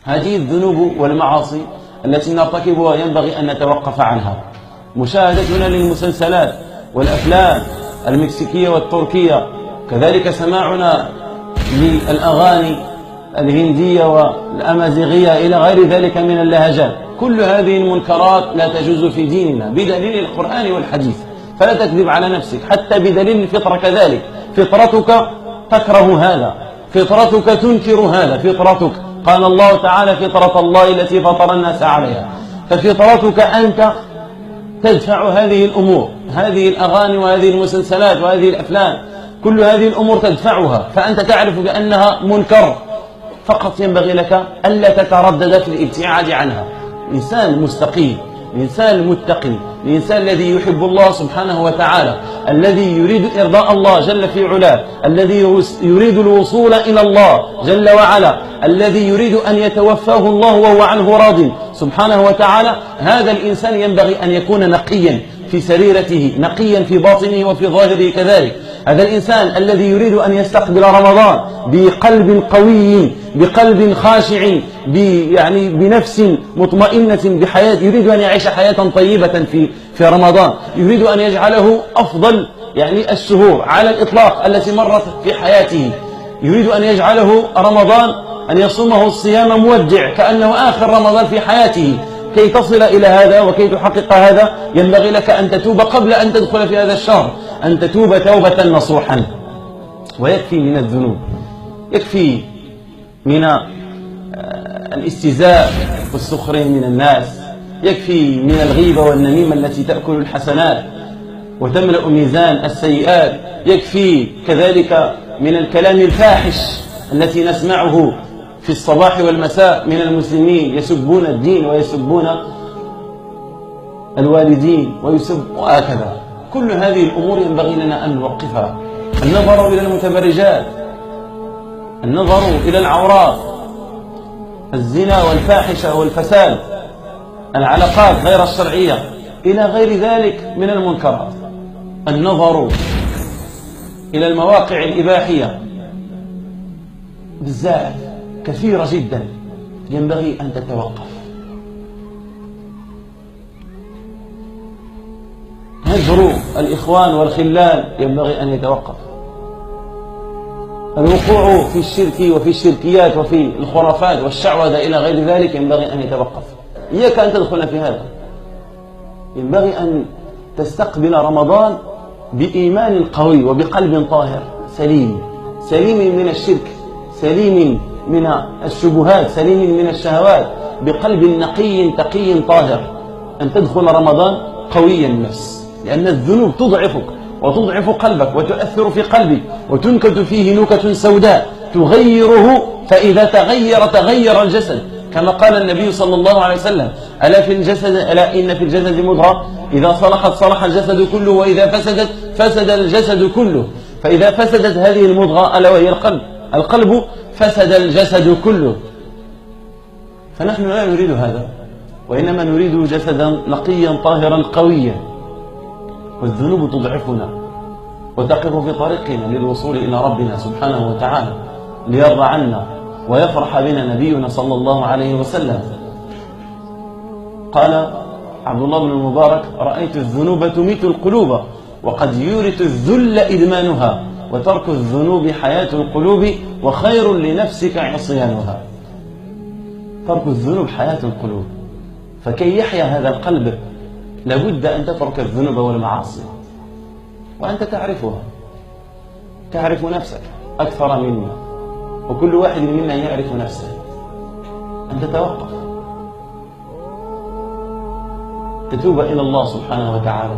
هذه الذنوب والمعاصي التي نرتكبها ينبغي أن نتوقف عنها. مشاهدتنا للمسلسلات والأفلام المكسيكية والتركية، كذلك سماعنا للأغاني الهندية والأمازيغية إلى غير ذلك من اللهجات، كل هذه المنكرات لا تجوز في ديننا بدليل القرآن والحديث. فلا تكذب على نفسك، حتى بدليل الفطرة كذلك، فطرتك تكره هذا، فطرتك تنكر هذا، فطرتك قال الله تعالى فطرة الله التي فطر الناس عليها، ففطرتك أنت تدفع هذه الأمور، هذه الأغاني وهذه المسلسلات وهذه الأفلام، كل هذه الأمور تدفعها، فأنت تعرف بأنها منكر، فقط ينبغي لك ألا تتردد في الابتعاد عنها. إنسان مستقيم، الإنسان المتقي، الإنسان الذي يحب الله سبحانه وتعالى، الذي يريد إرضاء الله جل في علاه، الذي يريد الوصول إلى الله جل وعلا، الذي يريد أن يتوفاه الله وهو عنه راض سبحانه وتعالى، هذا الإنسان ينبغي أن يكون نقيا في سريرته، نقيا في باطنه وفي ظاهره كذلك. هذا الإنسان الذي يريد أن يستقبل رمضان بقلب قوي، بقلب خاشع، يعني بنفس مطمئنة بحياة، يريد أن يعيش حياة طيبة في رمضان، يريد أن يجعله أفضل يعني الشهور على الإطلاق التي مرت في حياته، يريد أن يجعله رمضان أن يصومه الصيام مودع كأنه آخر رمضان في حياته. كي تصل إلى هذا وكي تحقق هذا ينبغي لك أن تتوب قبل أن تدخل في هذا الشهر، أن تتوب توبة نصوحا. ويكفي من الذنوب، يكفي من الاستهزاء والسخرين من الناس، يكفي من الغيبة والنميمة التي تأكل الحسنات وتملأ ميزان السيئات، يكفي كذلك من الكلام الفاحش التي نسمعه في الصباح والمساء من المسلمين، يسبون الدين ويسبون الوالدين وهكذا. كل هذه الأمور ينبغي لنا أن نوقفها. النظر إلى المتبرجات، النظر إلى العورات، الزنا والفاحشة والفساد، العلاقات غير الشرعية، إلى غير ذلك من المنكرات، النظر إلى المواقع الإباحية بالذات كثيرة جدا، ينبغي أن تتوقف. هجر الإخوان والخلان ينبغي أن يتوقف. الوقوع في الشرك وفي الشركيات وفي الخرافات والشعوذة إلى غير ذلك ينبغي أن يتوقف. إياك أن تدخل في هذا. ينبغي أن تستقبل رمضان بإيمان قوي وبقلب طاهر سليم، سليم من الشرك، سليم من الشبهات، سليم من الشهوات، بقلب نقي تقي طاهر. أن تدخل رمضان قوي النفس، لأن الذنوب تضعفك وتضعف قلبك وتؤثر في قلبك وتنكت فيه نكة سوداء تغيره، فإذا تغير الجسد، كما قال النبي صلى الله عليه وسلم: ألا في الجسد، ألا إن في الجسد مضغة إذا صلحت صلح الجسد كله وإذا فسدت فسد الجسد كله. فإذا فسدت هذه المضغة ألا وهي القلب فسد الجسد كله. فنحن لا نريد هذا، وإنما نريد جسدا نقيا طاهرا قويا. والذنوب تضعفنا وتقف في طريقنا للوصول إلى ربنا سبحانه وتعالى ليرضى عنا ويفرح بنا نبينا صلى الله عليه وسلم. قال عبد الله بن المبارك: رأيت الذنوب تميت القلوب وقد يورث الذل إدمانها، وترك الذنوب حياة القلوب وخير لنفسك عصيانها. ترك الذنوب حياة القلوب، فكي يحيا هذا القلب لابد أن تترك الذنوب والمعاصي، وأنت تعرفها، تعرف نفسك أكثر منا، وكل واحد منا يعرف نفسه. أن تتوقف، تتوب إلى الله سبحانه وتعالى